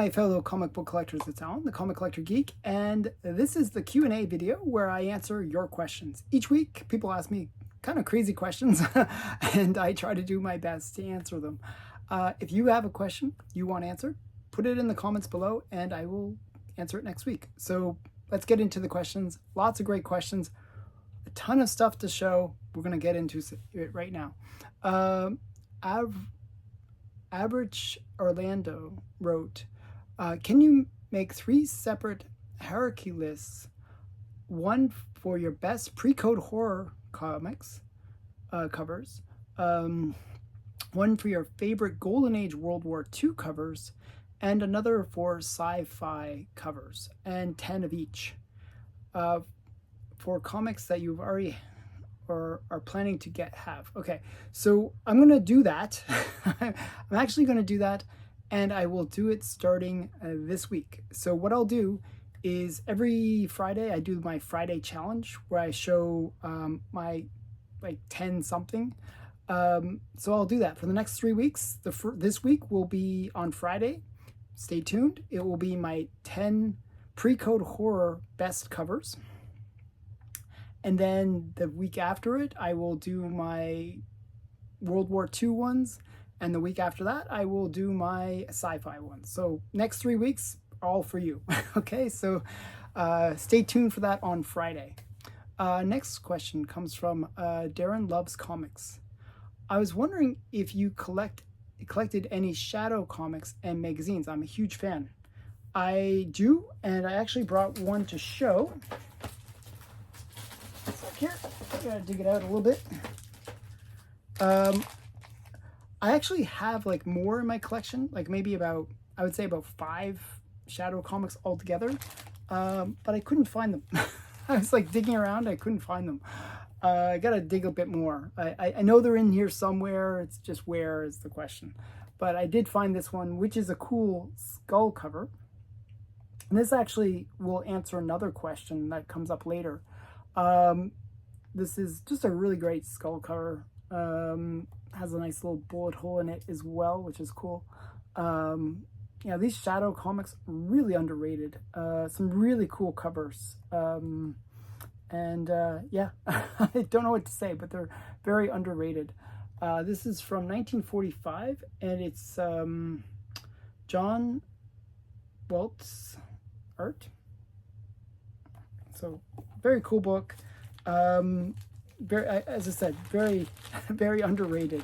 my fellow comic book collectors, it's Alan, the Comic Collector Geek, and this is the Q&A video where I answer your questions. Each week, people ask me kind of crazy questions, and I try to do my best to answer them. If you have a question you want answered, put it in the comments below, and I will answer it next week. So let's get into the questions. Lots of great questions, a ton of stuff to show. We're going to get into it right now. Average Orlando wrote, can you make 3 separate hierarchy lists? One for your best pre-code horror comics covers, one for your favorite Golden Age World War II covers, and another for sci-fi covers, and 10 of each. For comics that you've already or are planning to have. Okay, so I'm going to do that. I'm actually going to do that, and I will do it starting this week. So what I'll do is every Friday I do my Friday challenge where I show my 10 something. So I'll do that for the next 3 weeks. This week will be on Friday. Stay tuned. It will be my 10 pre-code horror best covers. And then the week after it, I will do my World War II ones. And the week after that, I will do my sci-fi ones. So next 3 weeks, all for you. Okay, so stay tuned for that on Friday. Next question comes from Darren Loves Comics. I was wondering if you collected any shadow comics and magazines. I'm a huge fan. I do, and I actually brought one to show. Here, I gotta dig it out a little bit. I actually have more in my collection, maybe I would say about 5 shadow comics altogether, but I couldn't find them. I was digging around, I couldn't find them. I gotta dig a bit more. I know they're in here somewhere, it's just where is the question. But I did find this one, which is a cool skull cover. And this actually will answer another question that comes up later. This is just a really great skull cover. Has a nice little bullet hole in it as well, which is cool. Yeah, these shadow comics are really underrated. Some really cool covers. Yeah, I don't know what to say, but they're very underrated. This is from 1945, and it's John Welt's art. So very cool book. As I said, very very underrated.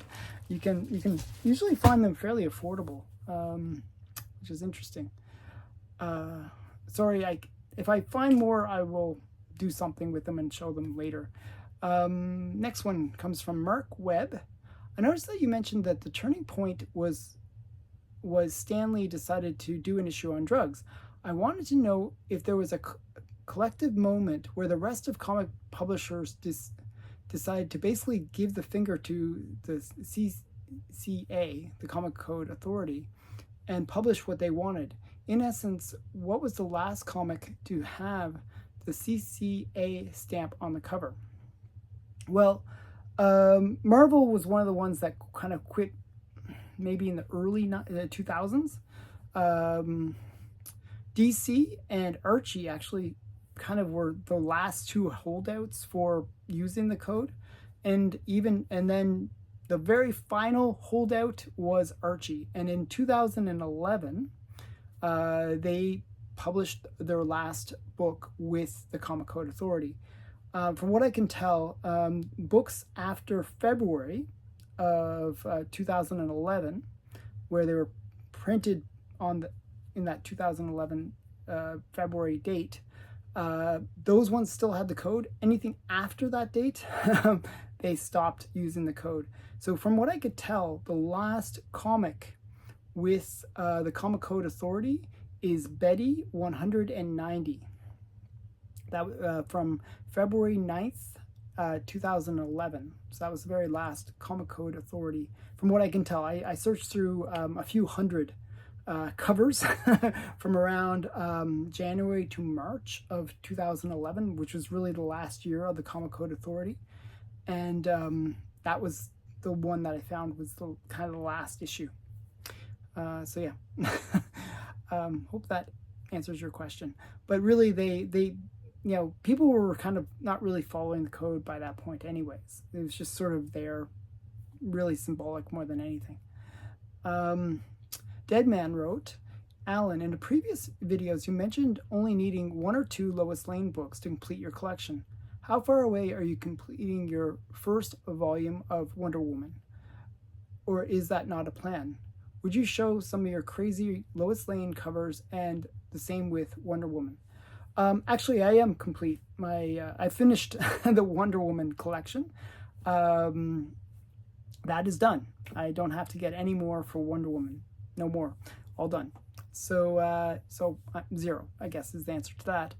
You can usually find them fairly affordable, which is interesting. Sorry, if I find more, I will do something with them and show them later. Next one comes from Mark Webb. I noticed that you mentioned that the turning point was Stanley decided to do an issue on drugs. I wanted to know if there was a collective moment where the rest of comic publishers decided to basically give the finger to the CCA, the Comic Code Authority, and publish what they wanted. In essence, what was the last comic to have the CCA stamp on the cover? Well, Marvel was one of the ones that kind of quit maybe in the early 2000s. DC and Archie actually kind of were the last 2 holdouts for using the code, and then the very final holdout was Archie, and in 2011 they published their last book with the Comic Code Authority. From what I can tell, books after February of 2011, where they were printed in that 2011 February date, those ones still had the code. Anything after that date, they stopped using the code. So from what I could tell, the last comic with the Comic Code Authority is Betty 190. That from February 9th, 2011. So that was the very last Comic Code Authority. From what I can tell, I searched through a few hundred covers from around January to March of 2011, which was really the last year of the Comic Code Authority. And that was the one that I found was the kind of the last issue. So yeah. Hope that answers your question. But really, people were kind of not really following the code by that point anyways. It was just sort of there, really symbolic more than anything. Deadman wrote, Alan, in the previous videos you mentioned only needing 1 or 2 Lois Lane books to complete your collection. How far away are you completing your first volume of Wonder Woman? Or is that not a plan? Would you show some of your crazy Lois Lane covers, and the same with Wonder Woman? Actually, I am complete. I finished the Wonder Woman collection. That is done. I don't have to get any more for Wonder Woman. No more. All done. So 0, I guess, is the answer to that.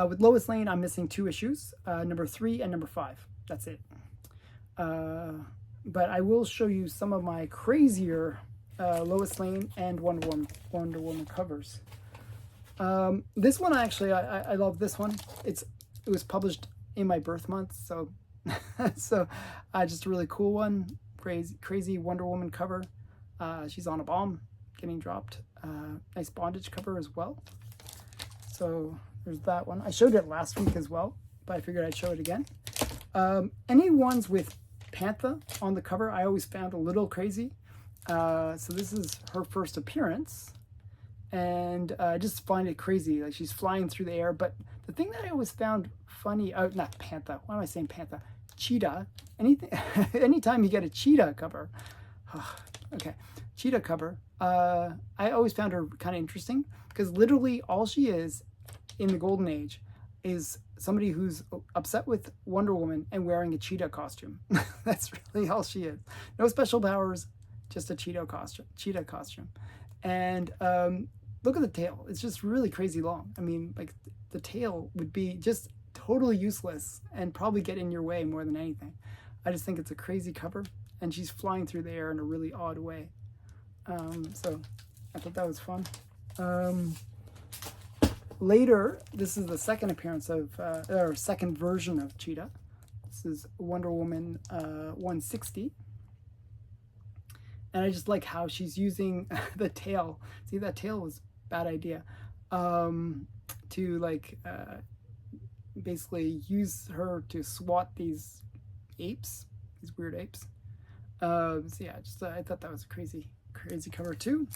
With Lois Lane, I'm missing 2 issues, number 3 and number 5. That's it. But I will show you some of my crazier Lois Lane and Wonder Woman covers. This one, actually, I love this one. It was published in my birth month, so so just a really cool one. Crazy Wonder Woman cover. She's on a bomb getting dropped. Nice bondage cover as well. So there's that one. I showed it last week as well, but I figured I'd show it again. Any ones with Panther on the cover I always found a little crazy. So this is her first appearance, and I just find it crazy. Like, she's flying through the air. But the thing that I always found funny, not Panther, why am I saying Panther? Cheetah. Anytime you get a cheetah cover, okay, cheetah cover, I always found her kind of interesting, because literally all she is in the Golden Age is somebody who's upset with Wonder Woman and wearing a cheetah costume. That's really all she is. No special powers, just a cheetah costume. And look at the tail. It's just really crazy long. I mean, like, the tail would be just totally useless and probably get in your way more than anything. I just think it's a crazy cover, and she's flying through the air in a really odd way. So I thought that was fun. Later, this is the second appearance of, or second version of Cheetah. This is Wonder Woman 160. And I just like how she's using the tail. See, that tail was a bad idea. To like basically use her to swat these apes, these weird apes. So yeah, just I thought that was a crazy cover too.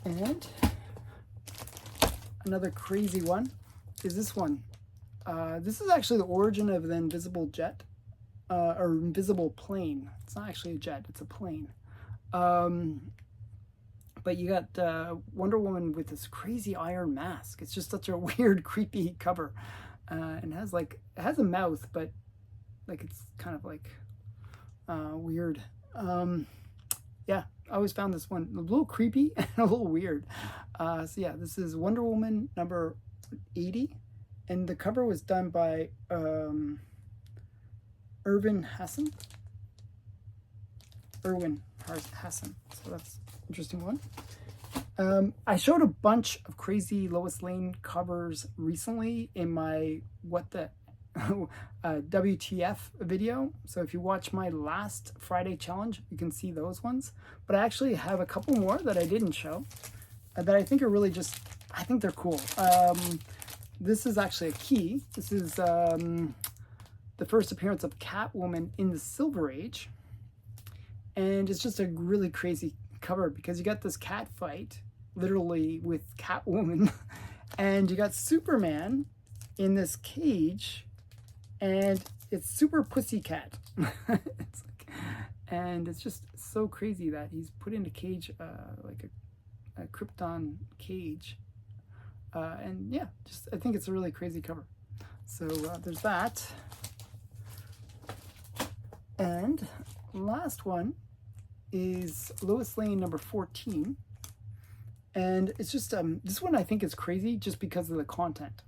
And another crazy one is this one. This is actually the origin of the invisible jet, or invisible plane. It's not actually a jet, it's a plane. But you got Wonder Woman with this crazy iron mask. It's just such a weird, creepy cover. And it has a mouth, but like it's kind of like weird. Yeah, I always found this one a little creepy and a little weird. So yeah, this is Wonder Woman number 80, and the cover was done by Erwin Hassan. So that's an interesting one. I showed a bunch of crazy Lois Lane covers recently in my What the WTF video. So if you watch my last Friday challenge, you can see those ones. But I actually have a couple more that I didn't show that I think are really just, I think they're cool. This is actually a key. This is the first appearance of Catwoman in the Silver Age. And it's just a really crazy cover because you got this cat fight, literally, with Catwoman. And you got Superman in this cage, and it's Super Pussycat. And it's just so crazy that he's put in a cage, like a Krypton cage. And yeah, just I think it's a really crazy cover. So there's that. And last one is Lois Lane number 14. And it's just, this one I think is crazy just because of the content.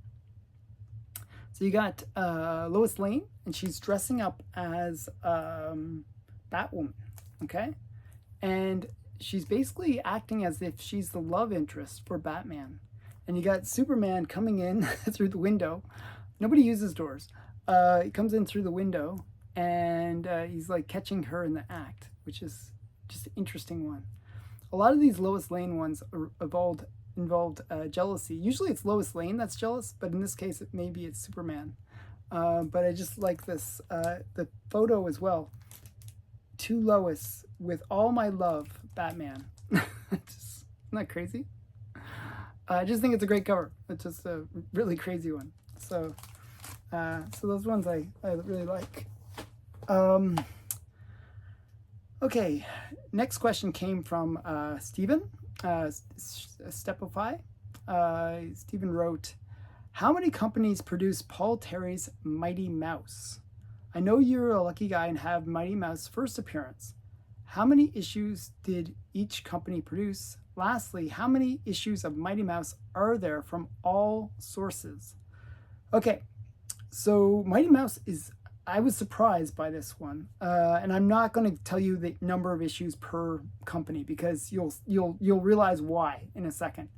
So you got Lois Lane, and she's dressing up as Batwoman, okay? And she's basically acting as if she's the love interest for Batman. And you got Superman coming in through the window. Nobody uses doors. He comes in through the window, and he's like catching her in the act, which is just an interesting one. A lot of these Lois Lane ones involved jealousy. Usually it's Lois Lane that's jealous, but in this case, maybe it's Superman. But I just like this, the photo as well. To Lois, with all my love, Batman. Isn't that crazy? I just think it's a great cover. It's just a really crazy one. So those ones I really like. Okay, next question came from Stephen, Stepify. Stephen wrote, how many companies produce Paul Terry's Mighty Mouse? I know you're a lucky guy and have Mighty Mouse first appearance. How many issues did each company produce? Lastly, how many issues of Mighty Mouse are there from all sources? Okay, so Mighty Mouse is, I was surprised by this one, and I'm not going to tell you the number of issues per company because you'll realize why in a second.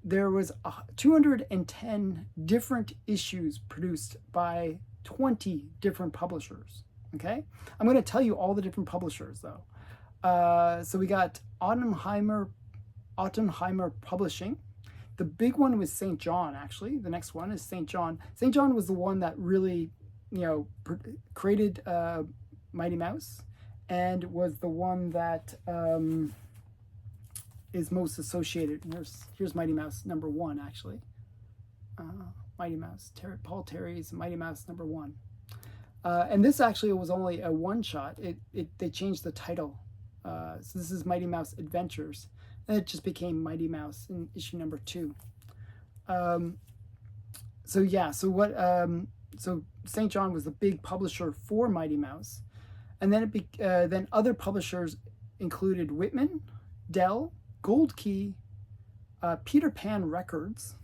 There was 210 different issues produced by 20 different publishers. Okay, I'm going to tell you all the different publishers though. So we got Ottenheimer Publishing. The big one was St. John, actually. The next one is St. John. St. John was the one that really, created Mighty Mouse, and was the one that is most associated. And here's Mighty Mouse #1, actually. Mighty Mouse, Paul Terry's Mighty Mouse #1. And this actually was only a one-shot. They changed the title. So this is Mighty Mouse Adventures. And it just became Mighty Mouse in issue #2. So St. John was the big publisher for Mighty Mouse. And then then other publishers included Whitman, Dell, Gold Key, Peter Pan Records,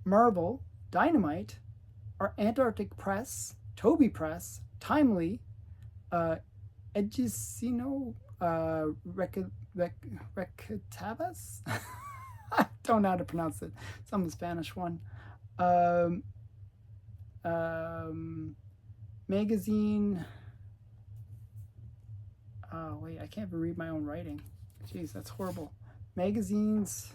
Marvel, Dynamite, Antarctic Press, Toby Press, Timely, Edicino, Recatavas? I don't know how to pronounce it. Some Spanish one. Magazine. Oh, wait, I can't even read my own writing. Jeez, that's horrible. Magazines.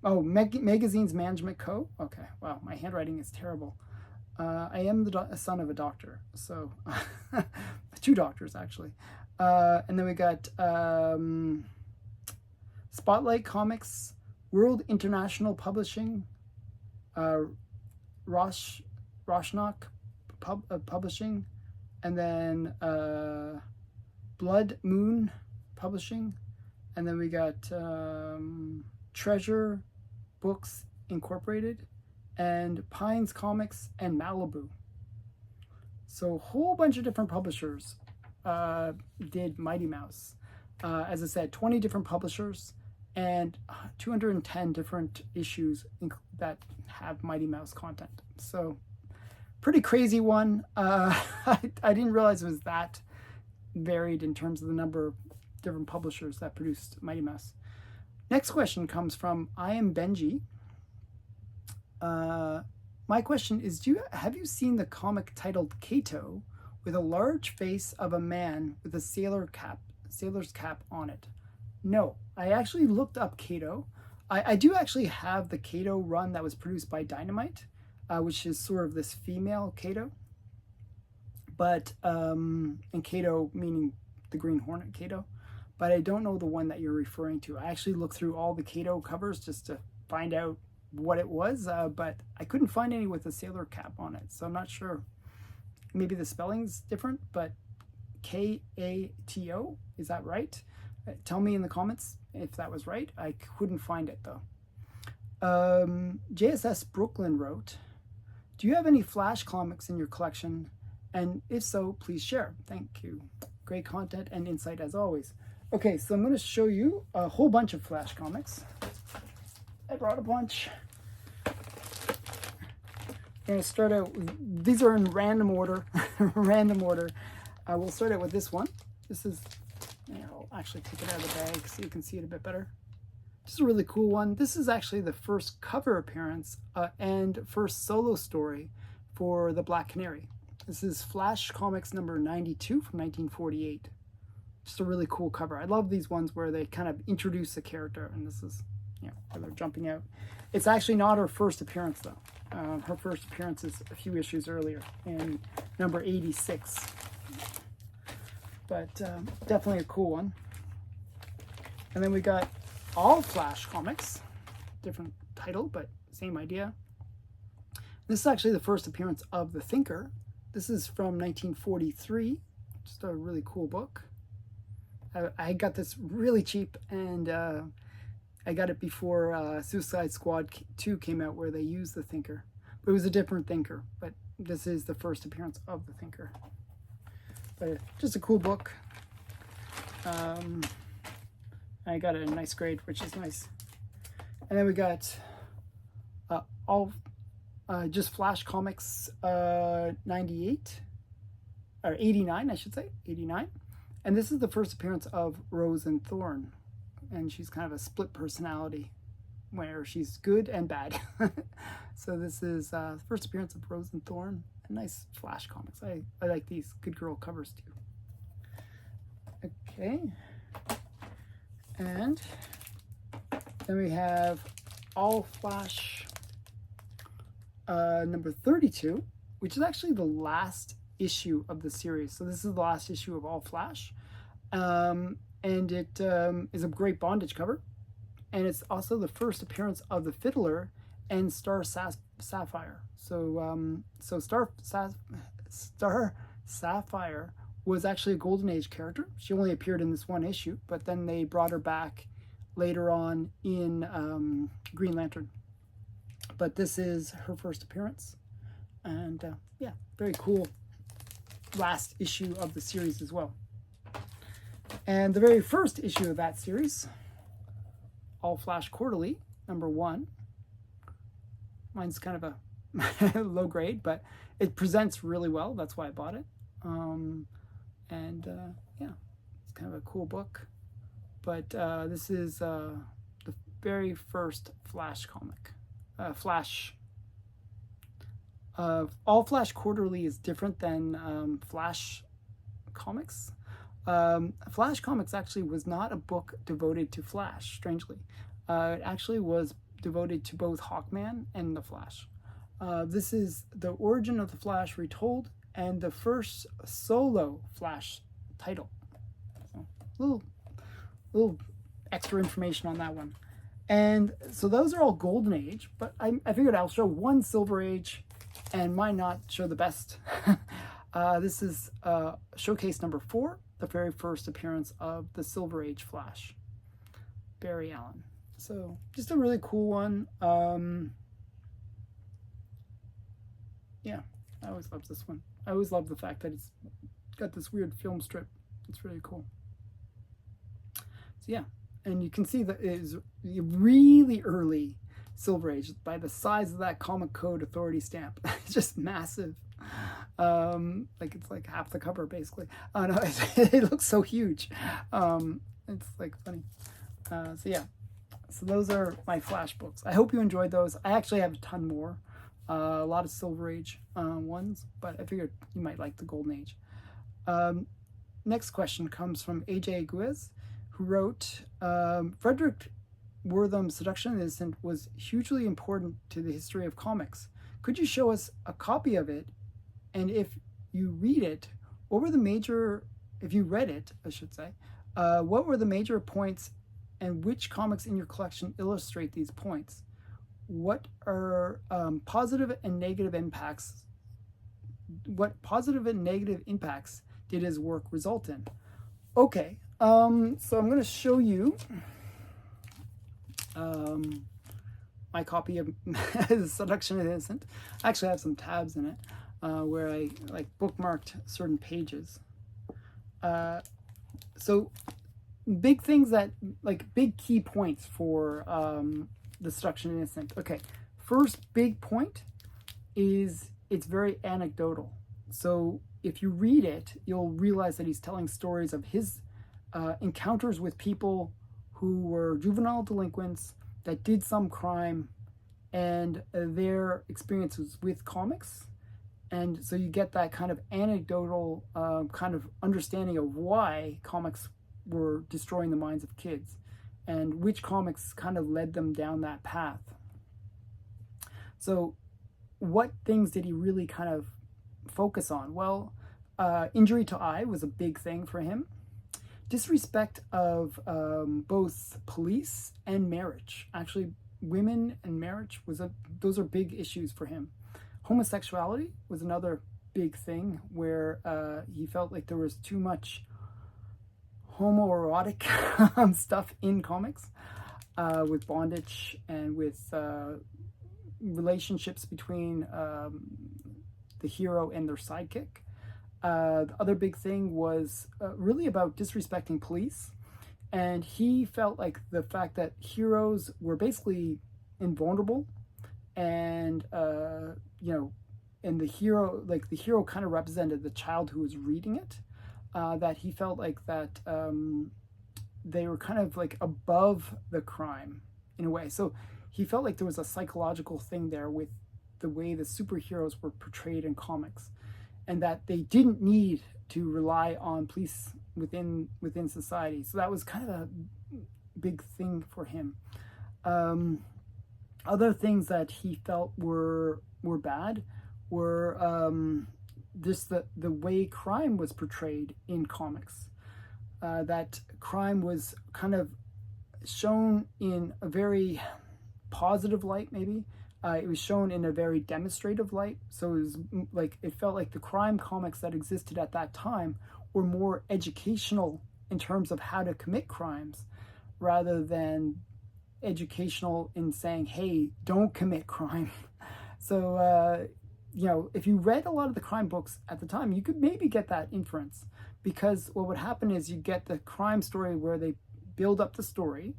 Oh, Magazines Management Co. Okay, wow, my handwriting is terrible. I am the son of a doctor, so 2 doctors actually. And then we got Spotlight Comics, World International Publishing, Roshnock Publishing, and then Blood Moon Publishing, and then we got Treasure Books Incorporated, and Pines Comics, and Malibu. So a whole bunch of different publishers did Mighty Mouse. As I said, 20 different publishers and 210 different issues that have Mighty Mouse content. So pretty crazy one. I didn't realize it was that varied in terms of the number of different publishers that produced Mighty Mouse. Next question comes from I Am Benji. My question is, have you seen the comic titled Kato with a large face of a man with a sailor's cap on it? No, I actually looked up Kato. I do actually have the Kato run that was produced by Dynamite, which is sort of this female Kato. But, and Kato meaning the Green Hornet Kato. But I don't know the one that you're referring to. I actually looked through all the Kato covers just to find out what it was, but I couldn't find any with a sailor cap on it. So I'm not sure. Maybe the spelling's different, but Kato, is that right? Tell me in the comments if that was right. I couldn't find it though. JSS Brooklyn wrote, do you have any Flash comics in your collection? And if so, please share. Thank you. Great content and insight as always. Okay, so I'm going to show you a whole bunch of Flash comics. I brought a bunch. I'm going to start out, these are in random order. We'll start out with this one. This is, I'll actually take it out of the bag so you can see it a bit better. This is a really cool one. This is actually the first cover appearance and first solo story for the Black Canary. This is Flash Comics number 92 from 1948. Just a really cool cover. I love these ones where they kind of introduce a character, and this is, you know, where they're jumping out. It's actually not her first appearance, though. Her first appearance is a few issues earlier, in number 86. But definitely a cool one. And then we got All Flash Comics. Different title, but same idea. This is actually the first appearance of the Thinker. This is from 1943. Just a really cool book. I got this really cheap, and I got it before Suicide Squad 2 came out, where they used the Thinker. But it was a different Thinker, but this is the first appearance of the Thinker. But just a cool book. I got it in a nice grade, which is nice. And then we got just Flash Comics 98, or 89, I should say, 89. And this is the first appearance of Rose and Thorn. And she's kind of a split personality, where she's good and bad. So this is the first appearance of Rose and Thorn. A nice Flash Comics. I like these good girl covers too. Okay. And then we have All Flash number 32, which is actually the last issue of the series. So this is the last issue of All Flash. And it is a great bondage cover. And it's also the first appearance of the Fiddler and Star Sapphire. So Star Sapphire was actually a Golden Age character. She only appeared in this one issue, but then they brought her back later on in Green Lantern. But this is her first appearance. And yeah, very cool last issue of the series as well. And the very first issue of that series, All Flash Quarterly, number 1. Mine's kind of a low grade, but it presents really well. That's why I bought it. Yeah, it's kind of a cool book. But this is the very first Flash comic. All Flash Quarterly is different than Flash Comics. Flash Comics actually was not a book devoted to Flash, strangely. It actually was devoted to both Hawkman and the Flash. This is the origin of the Flash retold, and the first solo Flash title. So, little extra information on that one. And so those are all Golden Age, but I figured I'll show one Silver Age and might not show the best. This is showcase number 4, the very first appearance of the Silver Age Flash, Barry Allen. So just a really cool one. Yeah, I always love this one. I always love the fact that it's got this weird film strip. It's really cool. So yeah, and you can see that it is really early Silver Age by the size of that Comic Code Authority stamp. It's just massive. Like it's like half the cover basically. Oh no, it looks so huge. It's like funny. So yeah, so those are my Flash books. I hope you enjoyed those. I actually have a ton more. A lot of Silver Age ones, but I figured you might like the Golden Age. Next question comes from AJ Guiz, who wrote, Frederick Wortham's Seduction of Innocent was hugely important to the history of comics. Could you show us a copy of it? And if you read it, what were the major, if you read it, I should say, what were the major points and which comics in your collection illustrate these points? What are positive and negative impacts? What positive and negative impacts did his work result in? Okay, so I'm going to show you my copy of The Seduction of Innocent. I actually have some tabs in it where I like bookmarked certain pages. So big things that, like big key points for The Seduction of Innocent. Okay, first big point is it's very anecdotal. So if you read it, you'll realize that he's telling stories of his encounters with people who were juvenile delinquents that did some crime and their experiences with comics And so you get that kind of anecdotal kind of understanding of why comics were destroying the minds of kids and which comics kind of led them down that path. So what things did he really kind of focus on? Well, injury to eye was a big thing for him. Disrespect of both police and marriage. Actually, women and marriage those are big issues for him. Homosexuality was another big thing where he felt like there was too much homoerotic stuff in comics, with bondage and with relationships between the hero and their sidekick. The other big thing was really about disrespecting police. And he felt like the fact that heroes were basically invulnerable and, and the hero kind of represented the child who was reading it, that he felt like that they were kind of like above the crime in a way. So he felt like there was a psychological thing there with the way the superheroes were portrayed in comics, and that they didn't need to rely on police within society. So that was kind of a big thing for him. Other things that he felt were bad were just the way crime was portrayed in comics. That crime was kind of shown in a very positive light, maybe. It was shown in a very demonstrative light. So it was like, it felt like the crime comics that existed at that time were more educational in terms of how to commit crimes, rather than educational in saying, hey, don't commit crime. So, if you read a lot of the crime books at the time, you could maybe get that inference, because what would happen is you get the crime story where they build up the story,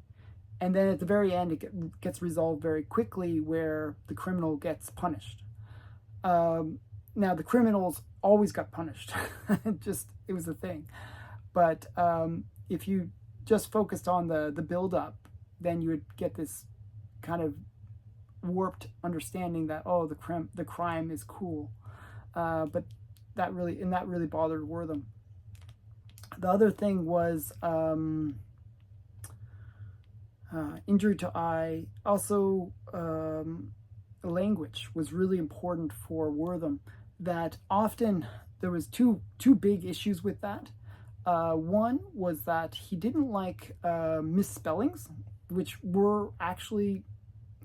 and then at the very end, it gets resolved very quickly where the criminal gets punished. Now, the criminals always got punished. It was a thing. But if you just focused on the build-up, then you would get this kind of warped understanding that, oh, the crime is cool. But that really bothered Wortham. The other thing was injury to eye. Also, language was really important for Wortham. That often there was two big issues with that. One was that he didn't like misspellings, which were actually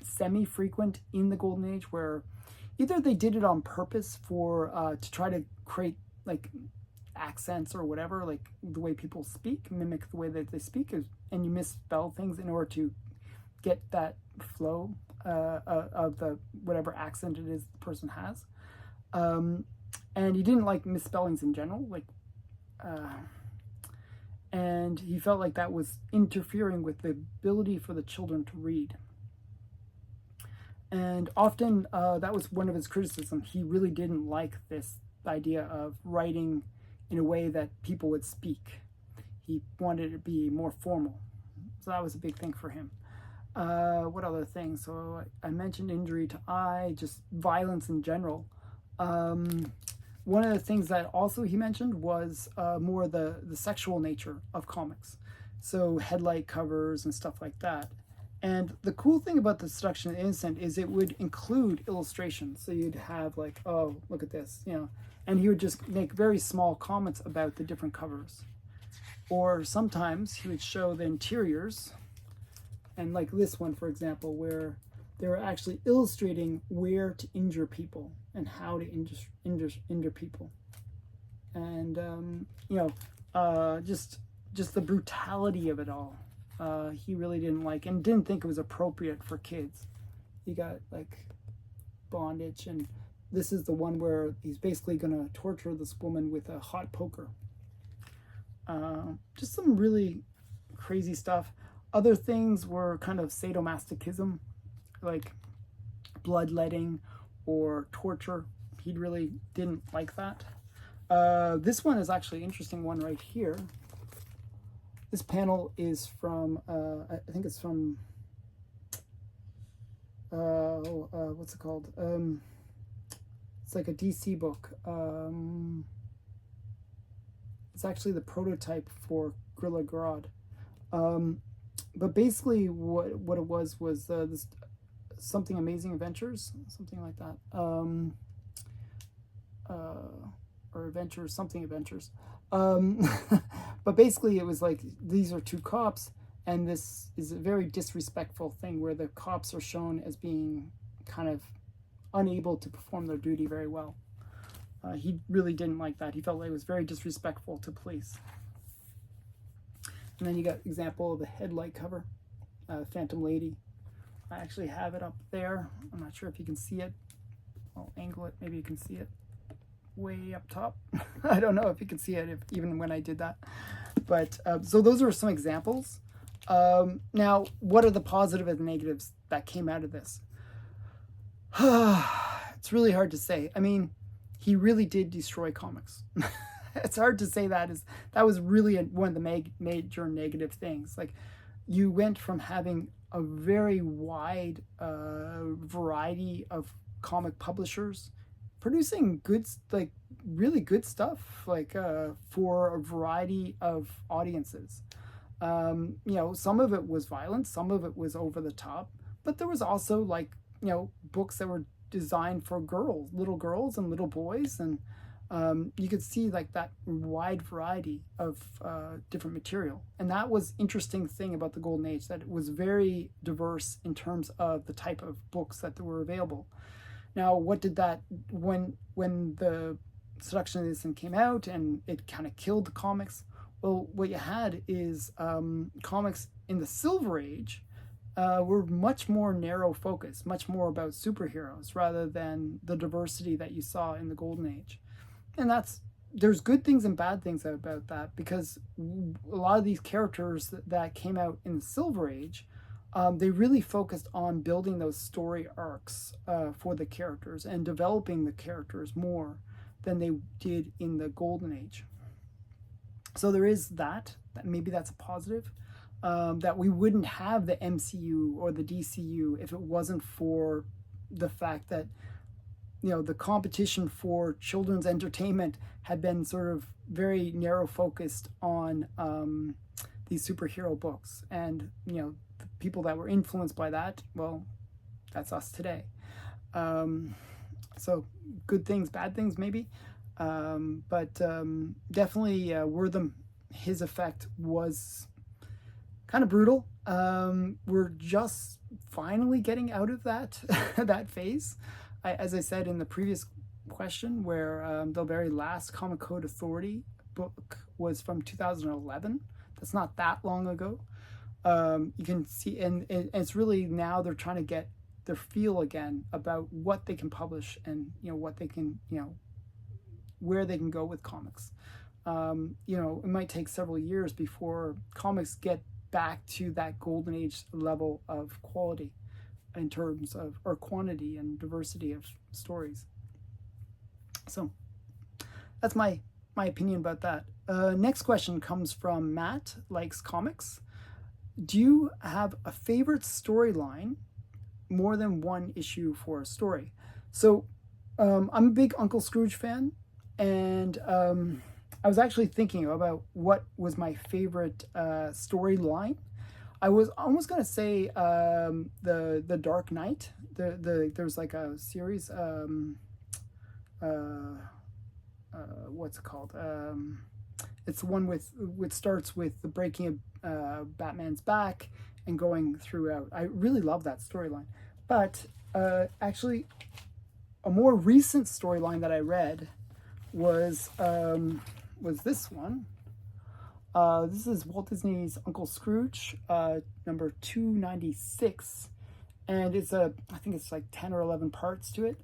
semi-frequent in the Golden Age, where either they did it on purpose for to try to create like accents or whatever, like the way people speak, mimic the way that they speak, and you misspell things in order to get that flow of the whatever accent it is the person has. And he didn't like misspellings in general, and he felt like that was interfering with the ability for the children to read. And often that was one of his criticisms. He really didn't like this idea of writing in a way that people would speak. He wanted it to be more formal. So that was a big thing for him. What other things? So I mentioned injury to eye, just violence in general. One of the things that also he mentioned was more the sexual nature of comics. So headlight covers and stuff like that. And the cool thing about the Seduction of Innocent is it would include illustrations. So you'd have like, oh, look at this, and he would just make very small comments about the different covers. Or sometimes he would show the interiors, and like this one, for example, where they were actually illustrating where to injure people and how to injure people. And, just the brutality of it all. He really didn't like, and didn't think it was appropriate for kids. You got like bondage, and this is the one where he's basically going to torture this woman with a hot poker. Just some really crazy stuff. Other things were kind of sadomasochism, like bloodletting or torture. He really didn't like that. This one is actually an interesting one right here. This panel is from, I think it's from, what's it called? It's like a DC book. It's actually the prototype for Gorilla Grodd. But basically, what it was this Something Amazing Adventures, something like that, or something Adventures. But basically, it was like these are two cops, and this is a very disrespectful thing where the cops are shown as being kind of unable to perform their duty very well. He really didn't like that. He felt like it was very disrespectful to police. And then you got example of the headlight cover, Phantom Lady. I actually have it up there. I'm not sure if you can see it. I'll angle it. Maybe you can see it way up top. I don't know if you can see it even when I did that. But so those are some examples. Now, what are the positive and negatives that came out of this? It's really hard to say. I mean, he really did destroy comics. It's hard to say that was really one of the major negative things. Like, you went from having a very wide variety of comic publishers producing good, like really good stuff, like for a variety of audiences. You know, some of it was violent, some of it was over the top, but there was also, like, you know, books that were designed for girls, little girls and little boys, and you could see like that wide variety of different material. And that was interesting thing about the Golden Age, that it was very diverse in terms of the type of books that were available. Now, what did that, when the Seduction of Innocent came out and it kind of killed the comics, well, what you had is comics in the Silver Age were much more narrow focused, much more about superheroes rather than the diversity that you saw in the Golden Age. And there's good things and bad things about that, because a lot of these characters that came out in the Silver Age, they really focused on building those story arcs for the characters and developing the characters more than they did in the Golden Age. So there is that maybe that's a positive, that we wouldn't have the MCU or the DCU if it wasn't for the fact that, you know, the competition for children's entertainment had been sort of very narrow focused on these superhero books. And, you know, the people that were influenced by that, well, that's us today. So good things, bad things, maybe. But definitely his effect was kind of brutal. We're just finally getting out of that that phase. As I said in the previous question, where the very last Comic Code Authority book was from 2011. That's not that long ago. You can see, and it's really now they're trying to get their feel again about what they can publish and, you know, what they can, you know, where they can go with comics. You know, it might take several years before comics get back to that Golden Age level of quality in terms of, or quantity and diversity of stories. So that's my opinion about that. Next question comes from Matt, likes comics. Do you have a favorite storyline, more than one issue for a story? So I'm a big Uncle Scrooge fan, and I was actually thinking about what was my favorite storyline. I was almost gonna say the Dark Knight. There's like a series. What's it called? It's the one which starts with the breaking of Batman's back and going throughout. I really love that storyline. But actually, a more recent storyline that I read was this one. This is Walt Disney's Uncle Scrooge, number 296, and I think it's like 10 or 11 parts to it.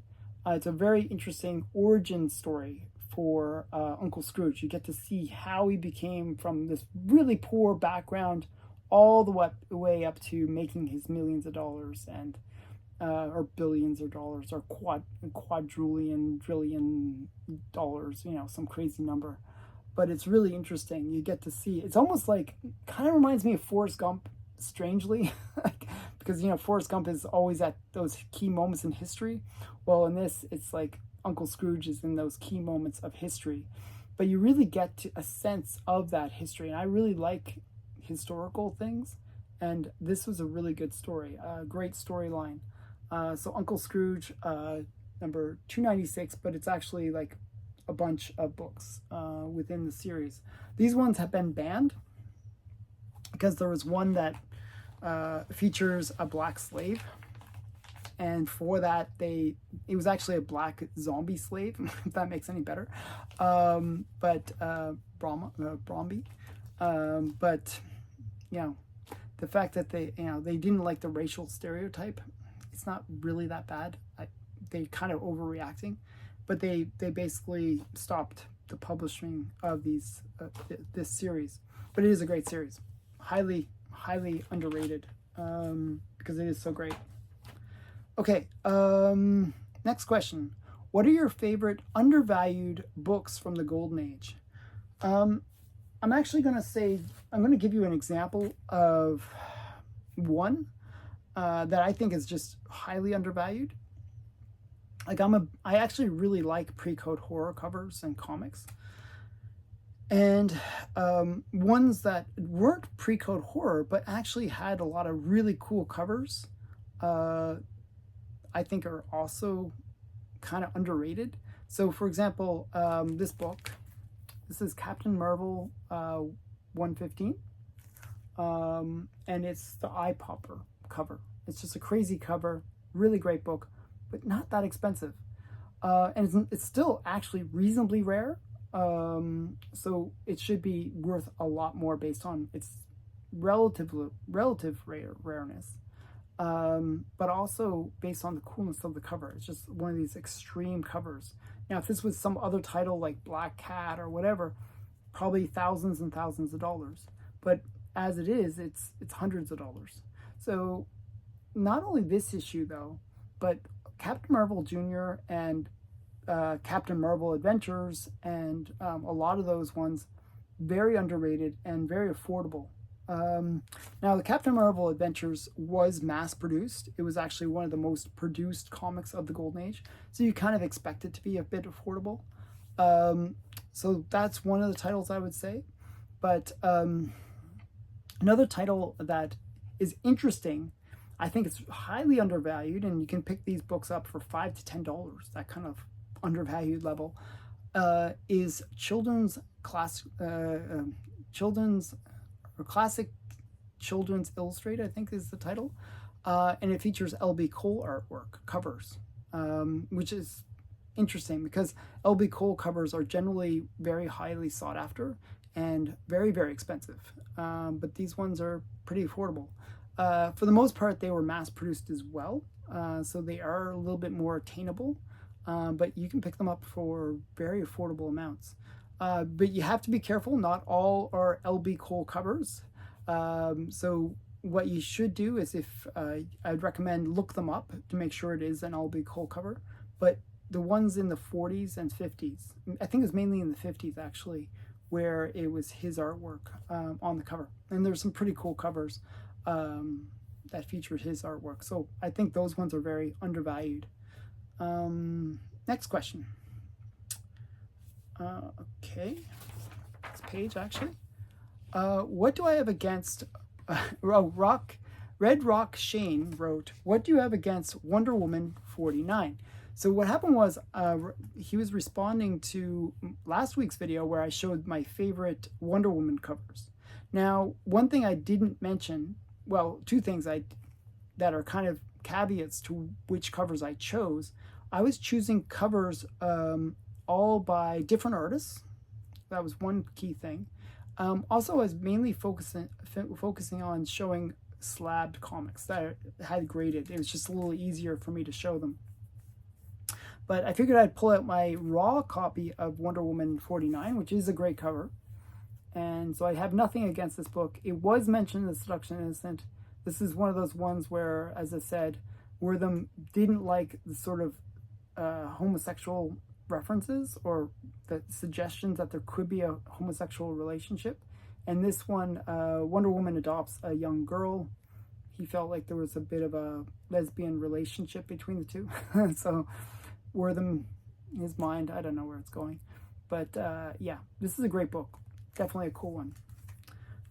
It's a very interesting origin story for Uncle Scrooge. You get to see how he became from this really poor background all the way up to making his millions of dollars and or billions of dollars, or quadrillion, trillion dollars, you know, some crazy number. But it's really interesting. You get to see, it's almost like, kind of reminds me of Forrest Gump, strangely, because, you know, Forrest Gump is always at those key moments in history. Well, in this, it's like Uncle Scrooge is in those key moments of history, but you really get to a sense of that history. And I really like historical things, and this was a really good story, a great storyline. So Uncle Scrooge, number 296, but it's actually like a bunch of books within the series. These ones have been banned because there was one that features a black slave, and for that it was actually a black zombie slave, if that makes any better. But Bromby. But the fact that they didn't like the racial stereotype, it's not really that bad. They kind of overreacting, but they basically stopped the publishing of this series. But it is a great series, highly underrated, because it is so great. Okay, next question. What are your favorite undervalued books from the Golden Age? I'm actually going to give you an example of one that I think is just highly undervalued. Like I actually really like pre-code horror covers and comics. And ones that weren't pre-code horror, but actually had a lot of really cool covers, I think are also kind of underrated. So for example, this book, this is Captain Marvel 115, and it's the eye popper cover. It's just a crazy cover, really great book, but not that expensive. And it's still actually reasonably rare. So it should be worth a lot more based on its relative rareness, but also based on the coolness of the cover. It's just one of these extreme covers. Now, if this was some other title like Black Cat or whatever, probably thousands and thousands of dollars. But as it is, it's hundreds of dollars. So not only this issue though, but Captain Marvel Jr. and Captain Marvel Adventures, and a lot of those ones, very underrated and very affordable. Now, the Captain Marvel Adventures was mass produced. It was actually one of the most produced comics of the Golden Age, so you kind of expect it to be a bit affordable. So that's one of the titles I would say. But another title that is interesting, I think it's highly undervalued, and you can pick these books up for $5 to $10, that kind of undervalued level, is Classic Children's Illustrated, I think is the title, and it features L.B. Cole artwork covers, which is interesting because L.B. Cole covers are generally very highly sought after and very, very expensive, but these ones are pretty affordable. For the most part, they were mass produced as well, so they are a little bit more attainable, but you can pick them up for very affordable amounts. But you have to be careful, not all are L.B. Cole covers. So what you should do is, if I'd recommend look them up to make sure it is an L.B. Cole cover, but the ones in the 40s and 50s, I think it was mainly in the 50s actually, where it was his artwork on the cover. And there's some pretty cool covers that featured his artwork. So I think those ones are very undervalued. Next question. Okay, next page actually. What do I have against, Red Rock Shane wrote, what do you have against Wonder Woman 49? So what happened was, he was responding to last week's video where I showed my favorite Wonder Woman covers. Now, one thing I didn't mention, well, two things that are kind of caveats to which covers I chose. I was choosing covers all by different artists. That was one key thing. Also, I was mainly focusing on showing slabbed comics that I had graded. It was just a little easier for me to show them. But I figured I'd pull out my raw copy of Wonder Woman 49, which is a great cover. And so I have nothing against this book. It was mentioned in Seduction of Innocent. This is one of those ones where, as I said, Wortham didn't like the sort of homosexual references or the suggestions that there could be a homosexual relationship. And this one, Wonder Woman adopts a young girl. He felt like there was a bit of a lesbian relationship between the two. So Wortham his mind. I don't know where it's going. But yeah, this is a great book. Definitely a cool one.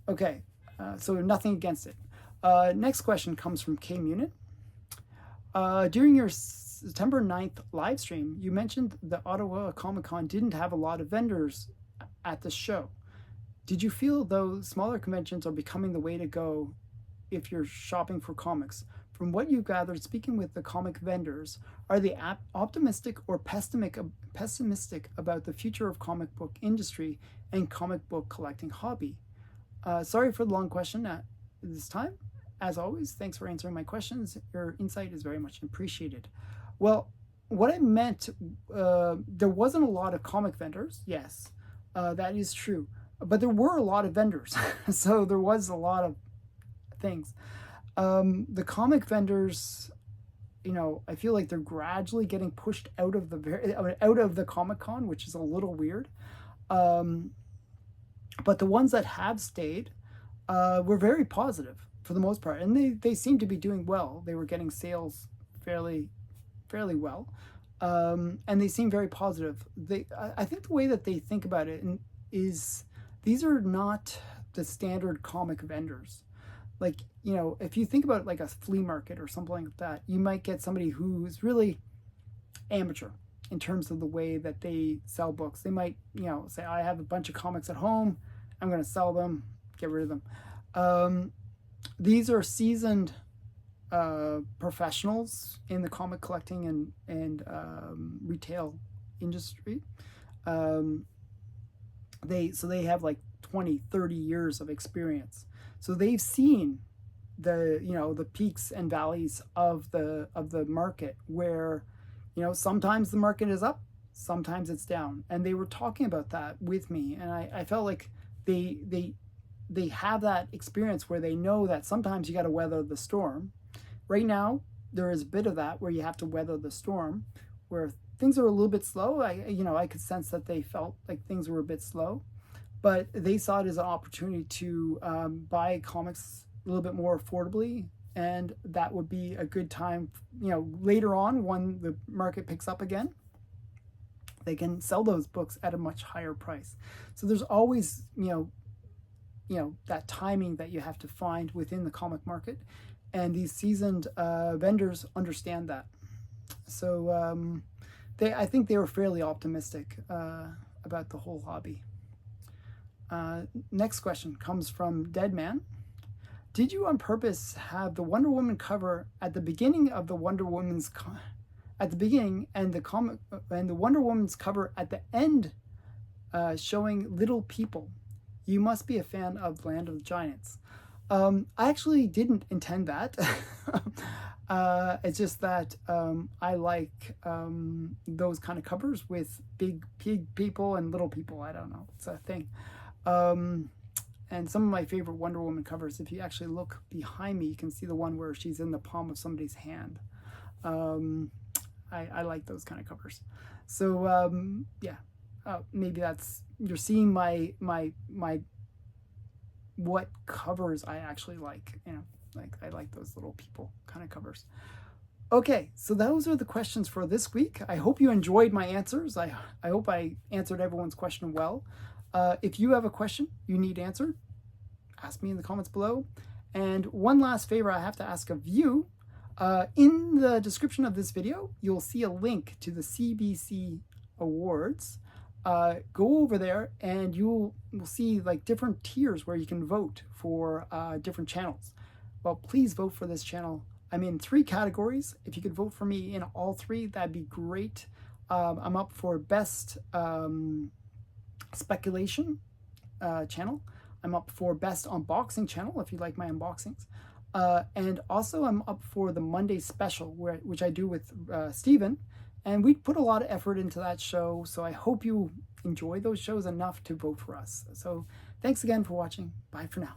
Okay, so nothing against it. Next question comes from K Munit. During your September 9th live stream, you mentioned the Ottawa Comic Con didn't have a lot of vendors at the show. Did you feel, though, smaller conventions are becoming the way to go if you're shopping for comics? From what you gathered speaking with the comic vendors, are they optimistic or pessimistic about the future of comic book industry and comic book collecting hobby? Sorry for the long question at this time. As always, thanks for answering my questions. Your insight is very much appreciated. Well, what I meant, there wasn't a lot of comic vendors. Yes, that is true. But there were a lot of vendors. So there was a lot of things. The comic vendors, you know, I feel like they're gradually getting pushed out of the Comic-Con, which is a little weird. But the ones that have stayed were very positive for the most part, and they seem to be doing well. They were getting sales fairly well, and they seem very positive. I think the way that they think about it is these are not the standard comic vendors. Like, you know, if you think about like a flea market or something like that, you might get somebody who's really amateur in terms of the way that they sell books. They might, you know, say, I have a bunch of comics at home, I'm going to sell them, get rid of them. These are seasoned professionals in the comic collecting and retail industry. They have like 20, 30 years of experience. So they've seen the peaks and valleys of the market, where, you know, sometimes the market is up, sometimes it's down. And they were talking about that with me, and I felt like they have that experience where they know that sometimes you got to weather the storm. Right now, there is a bit of that where you have to weather the storm, where things are a little bit slow. I could sense that they felt like things were a bit slow, but they saw it as an opportunity to buy comics a little bit more affordably, and that would be a good time, you know, later on when the market picks up again, they can sell those books at a much higher price. So there's always, you know, that timing that you have to find within the comic market, and these seasoned vendors understand that. So I think they were fairly optimistic about the whole hobby. Next question comes from Deadman. Did you on purpose have the Wonder Woman cover at the beginning of the Wonder Woman's at the beginning, and the Wonder Woman's cover at the end, showing little people? You must be a fan of Land of the Giants. I actually didn't intend that. It's just that I like those kind of covers with big people and little people. I don't know. It's a thing. And some of my favorite Wonder Woman covers, if you actually look behind me, you can see the one where she's in the palm of somebody's hand. I like those kind of covers. So yeah, maybe that's, you're seeing my what covers I actually like. You know, like I like those little people kind of covers. Okay, so those are the questions for this week. I hope you enjoyed my answers. I hope I answered everyone's question well. If you have a question you need answered, ask me in the comments below. And one last favor I have to ask of you. In the description of this video, you'll see a link to the CBC Awards. Go over there and you'll see like different tiers where you can vote for different channels. Well, please vote for this channel. I'm in 3 categories. If you could vote for me in all 3, that'd be great. I'm up for best speculation channel. I'm up for best unboxing channel, if you like my unboxings. And also I'm up for the Monday special, which I do with Steven. And we put a lot of effort into that show, so I hope you enjoy those shows enough to vote for us. So thanks again for watching. Bye for now.